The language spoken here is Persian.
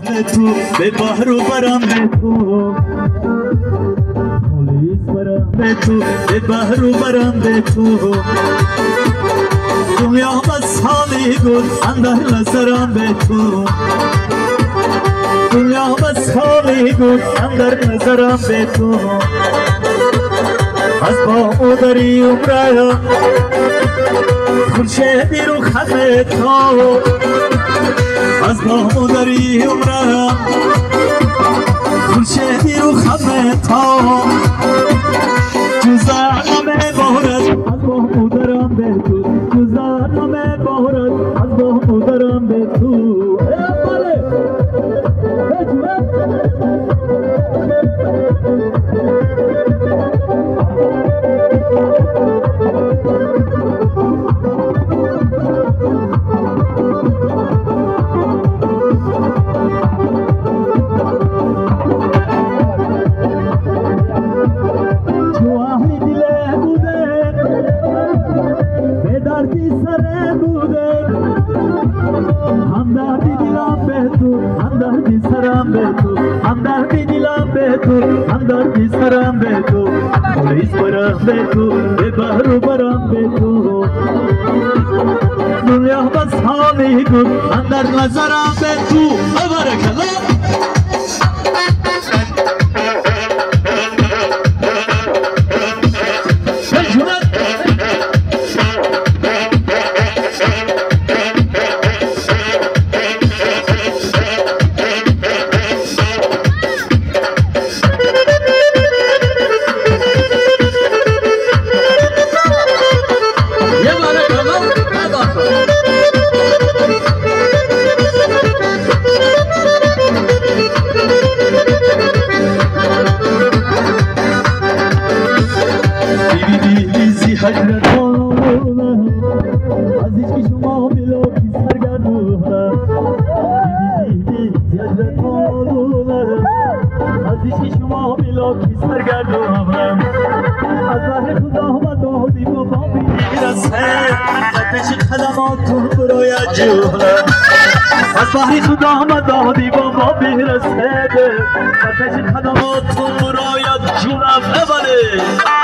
تو به بحر و برم به تو پلیس برم به تو به بحر و برم به تو دنیا بس حالی گل اندر نظرم به تو دنیا بس حالی گل اندر نظرم به تو از با مادری عمره خورشیدی رو خط تو از با مادری عمره خورشیدی رو خط تو جزانم بارد از با مادرم به تو جزانم بارد از با مادرم به تو همدردی دلم به تو همدردی سرم به تو پلیس برم به تو به بحر و برم به تو دنیا بس حالی گل اندر نظرم به تو بارک الله از بحری خدا آمد دادی با ما بیرسته آتش خدماتون برایت جونم ببره